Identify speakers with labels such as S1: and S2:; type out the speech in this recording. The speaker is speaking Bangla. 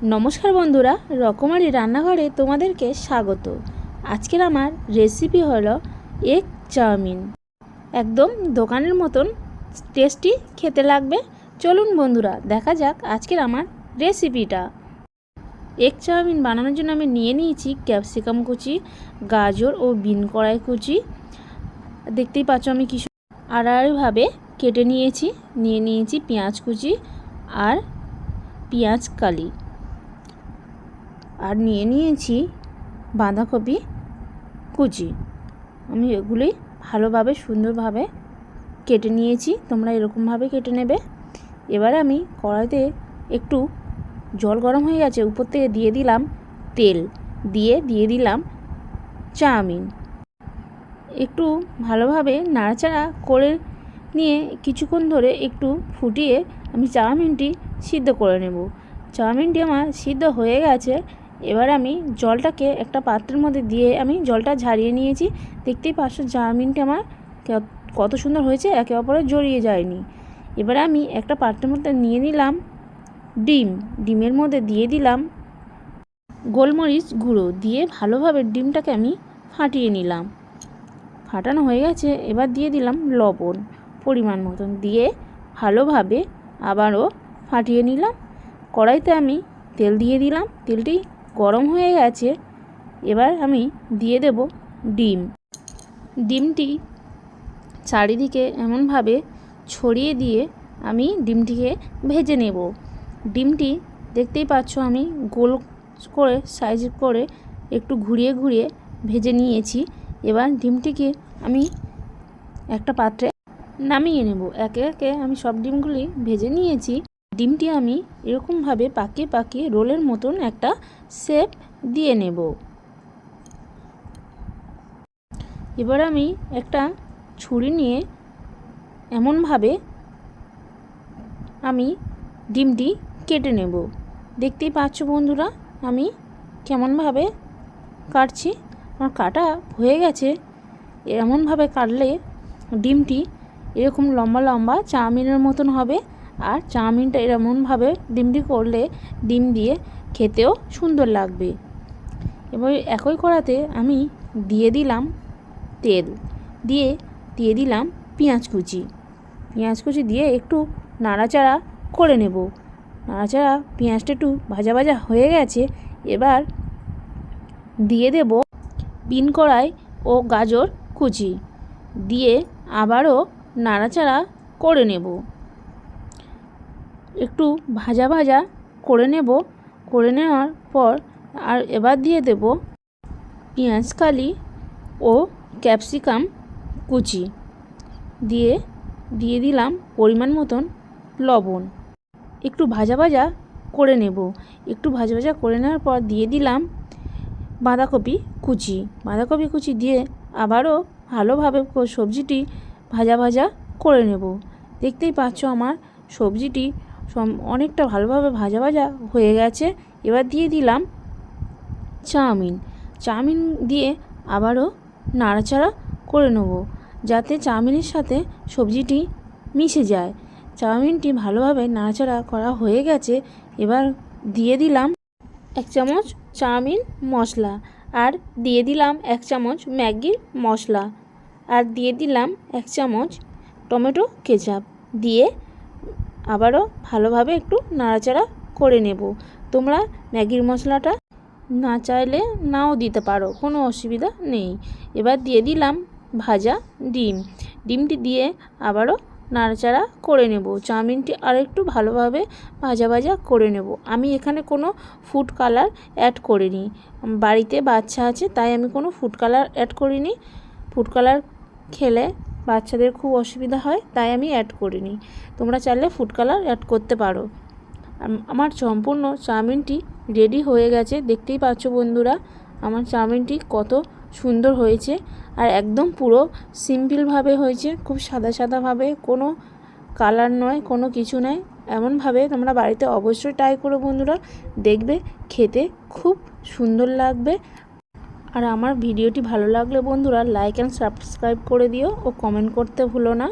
S1: নমস্কার বন্ধুরা, রকমারি রান্নাঘরে তোমাদেরকে স্বাগত। আজকের আমার রেসিপি হলো এগ চাউমিন। একদম দোকানের মতন টেস্টি খেতে লাগবে। চলুন বন্ধুরা, দেখা যাক আজকের আমার রেসিপিটা। এগ চাউমিন বানানোর জন্য আমি নিয়ে নিয়েছি ক্যাপসিকাম কুচি, গাজর ও বিন কড়াই কুচি। দেখতেই পাচ্ছ আমি কিছু আড়াআড়িভাবে কেটে নিয়েছি পেঁয়াজ কুচি আর পেঁয়াজ কালি, আর নিয়ে নিয়েছি বাঁধাকপি কুচি। আমি এগুলি ভালোভাবে সুন্দরভাবে কেটে নিয়েছি, তোমরা এরকমভাবে কেটে নেবে। এবার আমি কড়াইতে একটু জল গরম হয়ে গেছে, উপর থেকে দিয়ে দিলাম তেল, দিয়ে দিলাম চাউমিন। একটু ভালোভাবে নাড়াচাড়া করে নিয়ে কিছুক্ষণ ধরে একটু ফুটিয়ে আমি চাউমিনটি সিদ্ধ করে নেব। চাউমিনটি আমার সিদ্ধ হয়ে গেছে। এবার আমি জলটাকে একটা পাত্রের মধ্যে দিয়ে আমি জলটা ঝারিয়ে নিয়েছি। দেখতেই পাচ্ছ চাউমিনটা আমার কত সুন্দর হয়েছে, একে অপরে জড়িয়ে যায়নি। এবার আমি একটা পাত্রের মধ্যে নিয়ে নিলাম ডিমের মধ্যে দিয়ে দিলাম গোলমরিচ গুঁড়ো, দিয়ে ভালোভাবে ডিমটাকে আমি ফাটিয়ে নিলাম। ফাটানো হয়ে গেছে, এবার দিয়ে দিলাম লবণ পরিমাণ মতন, দিয়ে ভালোভাবে আবারও ফাটিয়ে নিলাম। কড়াইতে আমি তেল দিয়ে দিলাম, তেলটি গরম হয়ে গেছে। এবার আমি দিয়ে দেব ডিমটি চারিদিকে এমনভাবে ছড়িয়ে দিয়ে আমি ডিমটিকে ভেজে নেব। ডিমটি দেখতেই পাচ্ছ আমি গোল করে সাইজ করে একটু ঘুরিয়ে ভেজে নিয়েছি। এবার ডিমটিকে আমি একটা পাত্রে নামিয়ে নেব। একে একে আমি সব ডিমগুলি ভেজে নিয়েছি। ডিমটি আমি এরকমভাবে পাকিয়ে রোলের মতন একটা শেপ দিয়ে নেব। এবার আমি একটা ছুরি নিয়ে এমনভাবে আমি ডিমটি কেটে নেব। দেখতেই পাচ্ছ বন্ধুরা আমি কেমনভাবে কাটছি। আমার কাটা হয়ে গেছে। এমনভাবে কাটলে ডিমটি এরকম লম্বা লম্বা চাউমিনের মতন হবে, আর চাউমিনটা এমনভাবে ডিমটি করলে ডিম দিয়ে খেতেও সুন্দর লাগবে। এবার একই কড়াতে আমি দিয়ে দিলাম তেল, দিয়ে দিলাম পেঁয়াজ কুচি দিয়ে একটু নাড়াচাড়া করে নেব। পেঁয়াজটা একটু ভাজা হয়ে গেছে। এবার দিয়ে দেব বিন কড়াই ও গাজর কুচি, দিয়ে আবারও নাড়াচাড়া করে নেব। একটু ভাজা করে নেওয়ার পর আর এবার দিয়ে দেব পেঁয়াজ কালি ও ক্যাপসিকাম কুচি, দিয়ে দিলাম পরিমাণ মতন লবণ। একটু ভাজা করে নেব। একটু ভাজা করে নেওয়ার পর দিয়ে দিলাম বাঁধাকপি কুচি দিয়ে আবারও ভালোভাবে সবজিটি ভাজা করে নেব। দেখতেই পাচ্ছ আমার সবজিটি অনেকটা ভালোভাবে ভাজা হয়ে গেছে। এবার দিয়ে দিলাম চাউমিন দিয়ে আবারও নাড়াচাড়া করে নেব, যাতে চাউমিনের সাথে সবজিটি মিশে যায়। চাউমিনটি ভালোভাবে নাড়াচাড়া করা হয়ে গেছে। এবার দিয়ে দিলাম 1 চামচ চাউমিন মশলা, আর দিয়ে দিলাম 1 চামচ ম্যাগির মশলা, আর দিয়ে দিলাম 1 চামচ টমেটো কেচাপ, দিয়ে আবারও ভালোভাবে একটু নাড়াচাড়া করে নেব। তোমরা ম্যাগির মশলাটা না চাইলে নাও দিতে পারো, কোনো অসুবিধা নেই। এবার দিয়ে দিলাম ভাজা ডিমটি দিয়ে আবারও নাড়াচাড়া করে নেব। চাউমিনটি আরেকটু ভালোভাবে ভাজা করে নেব। আমি এখানে কোনো ফুড কালার অ্যাড করিনি, বাড়িতে বাচ্চা আছে তাই আমি কোনো ফুড কালার অ্যাড করিনি। ফুড কালার খেলে বাচ্চাদের খুব অসুবিধা হয়, তাই আমি অ্যাড করিনি। তোমরা চাইলে ফুড কালার অ্যাড করতে পারো। আমার সম্পূর্ণ চাউমিনটি রেডি হয়ে গেছে। দেখতেই পাচ্ছ বন্ধুরা আমার চাউমিনটি কত সুন্দর হয়েছে, আর একদম পুরো সিম্পলভাবে হয়েছে, খুব সাদাভাবে, কোনো কালার নয়, কোনো কিছু নয়। এমনভাবে তোমরা বাড়িতে অবশ্যই ট্রাই করো বন্ধুরা, দেখবে খেতে খুব সুন্দর লাগবে। আর আমার ভিডিওটি ভালো লাগলে বন্ধুরা লাইক অ্যান্ড সাবস্ক্রাইব করে দিও ও কমেন্ট করতে ভুলো না।